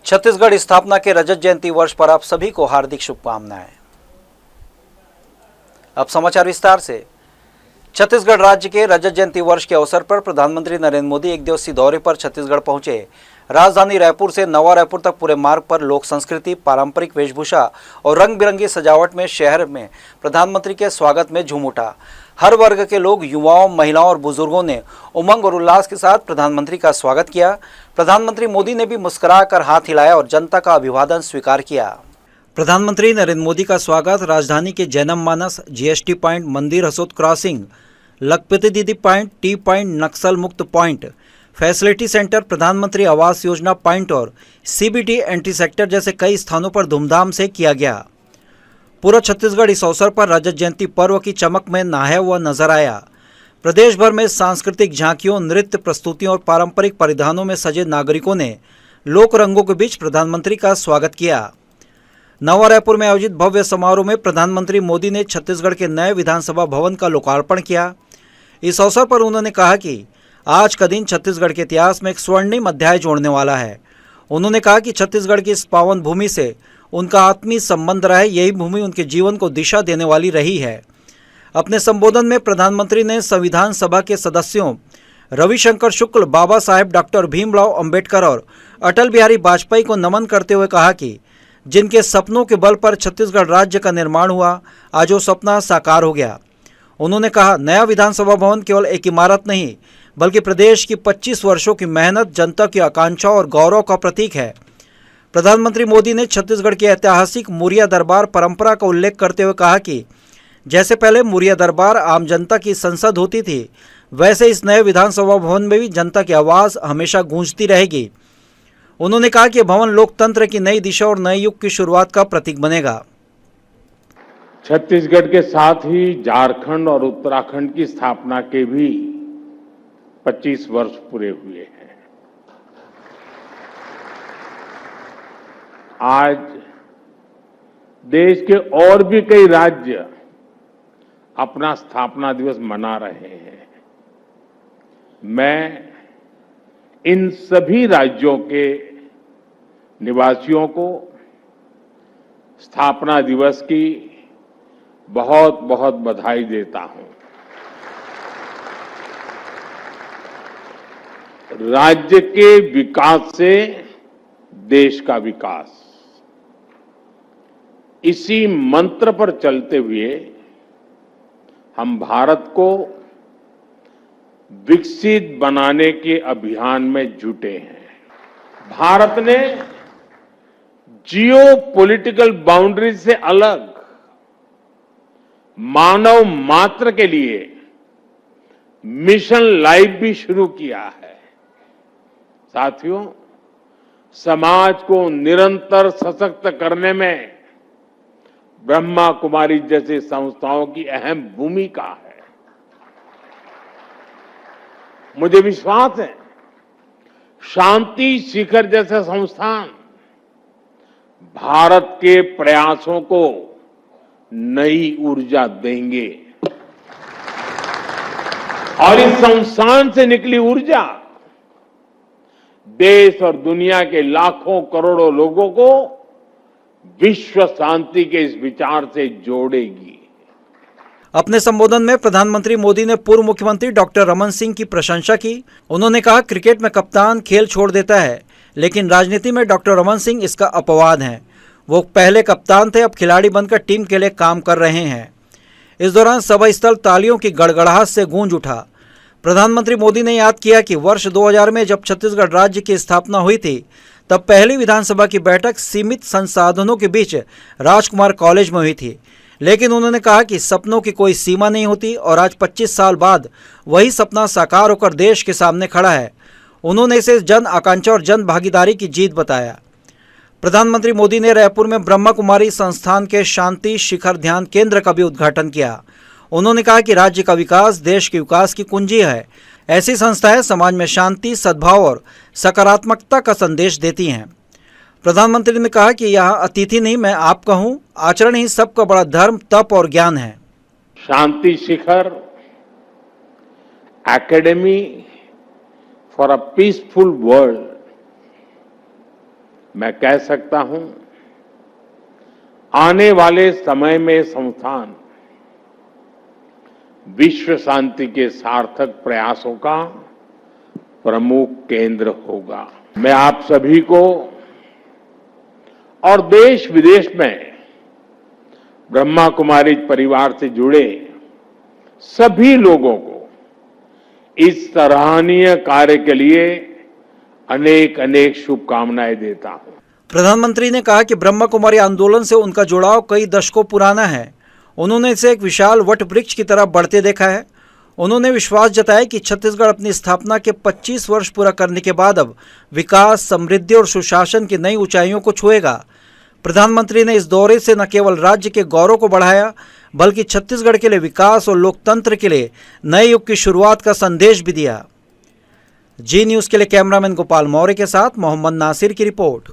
छत्तीसगढ़ स्थापना के रजत जयंती वर्ष पर आप सभी को हार्दिक शुभकामनाएं। अब समाचार विस्तार से। छत्तीसगढ़ राज्य के रजत जयंती वर्ष के अवसर पर प्रधानमंत्री नरेंद्र मोदी एक दिवसीय दौरे पर छत्तीसगढ़ पहुंचे। राजधानी रायपुर से नवा रायपुर तक पूरे मार्ग पर लोक संस्कृति, पारंपरिक वेशभूषा और रंग बिरंगी सजावट में शहर में प्रधानमंत्री के स्वागत में झूम उठा। हर वर्ग के लोग, युवाओं, महिलाओं और बुजुर्गों ने उमंग और उल्लास के साथ प्रधानमंत्री का स्वागत किया। प्रधानमंत्री मोदी ने भी मुस्कुराकर हाथ हिलाया और जनता का अभिवादन स्वीकार किया। प्रधानमंत्री नरेंद्र मोदी का स्वागत राजधानी के जैनम मानस, जीएसटी पॉइंट, मंदिर हसोद क्रॉसिंग, लखपति दीदी पॉइंट, टी पॉइंट, नक्सल मुक्त पॉइंट, फैसिलिटी सेंटर, प्रधानमंत्री आवास योजना पॉइंट और सीबीटी एंटी सेक्टर जैसे कई स्थानों पर धूमधाम से किया गया। पूरा छत्तीसगढ़ इस अवसर पर रजत जयंती पर्व की चमक में नहाया हुआ नजर आया। प्रदेश भर में सांस्कृतिक झांकियों, नृत्य प्रस्तुतियों और पारंपरिक परिधानों में सजे नागरिकों ने लोक रंगों के बीच प्रधानमंत्री का स्वागत किया। नवा रायपुर में आयोजित भव्य समारोह में प्रधानमंत्री मोदी ने छत्तीसगढ़ के नए विधानसभा भवन का लोकार्पण किया। इस अवसर पर उन्होंने कहा कि आज का दिन छत्तीसगढ़ के इतिहास में एक स्वर्णिम अध्याय जोड़ने वाला है। उन्होंने कहा कि छत्तीसगढ़ की इस पावन भूमि से उनका आत्मीय संबंध रहा है। यही भूमि उनके जीवन को दिशा देने वाली रही है। अपने संबोधन में प्रधानमंत्री ने संविधान सभा के सदस्यों रविशंकर शुक्ल, बाबा साहेब डॉक्टर भीमराव अंबेडकर और अटल बिहारी वाजपेयी को नमन करते हुए कहा कि जिनके सपनों के बल पर छत्तीसगढ़ राज्य का निर्माण हुआ, आज वो सपना साकार हो गया। उन्होंने कहा, नया विधानसभा भवन केवल एक इमारत नहीं बल्कि प्रदेश की 25 वर्षों की मेहनत, जनता की आकांक्षा और गौरव का प्रतीक है। प्रधानमंत्री मोदी ने छत्तीसगढ़ की ऐतिहासिक मुरिया दरबार परंपरा का उल्लेख करते हुए कहा कि जैसे पहले मुरिया दरबार आम जनता की संसद होती थी, वैसे इस नए विधानसभा भवन में भी जनता की आवाज़ हमेशा गूंजती रहेगी। उन्होंने कहा कि भवन लोकतंत्र की नई दिशा और नए युग की शुरुआत का प्रतीक बनेगा। छत्तीसगढ़ के साथ ही झारखंड और उत्तराखंड की स्थापना के भी 25 वर्ष पूरे हुए हैं। आज देश के और भी कई राज्य अपना स्थापना दिवस मना रहे हैं। मैं इन सभी राज्यों के निवासियों को स्थापना दिवस की बहुत बहुत बधाई देता हूं। राज्य के विकास से देश का विकास, इसी मंत्र पर चलते हुए हम भारत को विकसित बनाने के अभियान में जुटे हैं। भारत ने जियो पॉलिटिकल बाउंड्री से अलग मानव मात्र के लिए मिशन लाइफ भी शुरू किया है। साथियों, समाज को निरंतर सशक्त करने में ब्रह्मा कुमारी जैसी संस्थाओं की अहम भूमिका है। मुझे विश्वास है शांति शिखर जैसे संस्थान भारत के प्रयासों को नई ऊर्जा देंगे और इस संस्थान से निकली ऊर्जा देश और दुनिया के लाखों करोड़ों लोगों को विश्व शांति के इस विचार से जोड़ेगी। अपने संबोधन में प्रधानमंत्री मोदी ने पूर्व मुख्यमंत्री डॉक्टर रमन सिंह की प्रशंसा की। उन्होंने कहा, क्रिकेट में कप्तान खेल छोड़ देता है, लेकिन राजनीति में डॉक्टर रमन सिंह इसका अपवाद हैं। वो पहले कप्तान थे, अब खिलाड़ी बनकर टीम के लिए काम कर रहे हैं। इस दौरान सभा स्थल तालियों की गड़गड़ाहट से गूंज उठा। प्रधानमंत्री मोदी ने याद किया कि वर्ष 2000 में जब छत्तीसगढ़ राज्य की स्थापना हुई थी, तब पहली विधानसभा की बैठक सीमित संसाधनों के बीच राजकुमार कॉलेज में हुई थी। लेकिन उन्होंने कहा कि सपनों की कोई सीमा नहीं होती और आज 25 साल बाद वही सपना साकार होकर देश के सामने खड़ा है। उन्होंने इसे जन आकांक्षा और जन भागीदारी की जीत बताया। प्रधानमंत्री मोदी ने रायपुर में ब्रह्मा कुमारी संस्थान के शांति शिखर ध्यान केंद्र का भी उद्घाटन किया। उन्होंने कहा कि राज्य का विकास देश के विकास की कुंजी है। ऐसी संस्थाएं समाज में शांति, सद्भाव और सकारात्मकता का संदेश देती हैं। प्रधानमंत्री ने कहा कि यहाँ अतिथि नहीं, मैं आपका हूँ, आचरण ही सबका बड़ा धर्म, तप और ज्ञान है। Shanti Shikhar academy for a peaceful world मैं कह सकता हूं, आने वाले समय में संस्थान विश्व शांति के सार्थक प्रयासों का प्रमुख केंद्र होगा। मैं आप सभी को और देश विदेश में ब्रह्मा कुमारी परिवार से जुड़े सभी लोगों को इस सराहनीय कार्य के लिए अनेक अनेक शुभकामनाएं देता हूं। प्रधानमंत्री ने कहा कि ब्रह्मा कुमारी आंदोलन से उनका जुड़ाव कई दशकों पुराना है। उन्होंने इसे एक विशाल वट वृक्ष की तरह बढ़ते देखा है। उन्होंने विश्वास जताया कि छत्तीसगढ़ अपनी स्थापना के 25 वर्ष पूरा करने के बाद अब विकास, समृद्धि और सुशासन की नई ऊंचाइयों को छुएगा। प्रधानमंत्री ने इस दौरे से न केवल राज्य के गौरव को बढ़ाया, बल्कि छत्तीसगढ़ के लिए विकास और लोकतंत्र के लिए नए युग की शुरुआत का संदेश भी दिया। जी न्यूज़ के लिए कैमरामैन गोपाल मौर्य के साथ मोहम्मद नासिर की रिपोर्ट।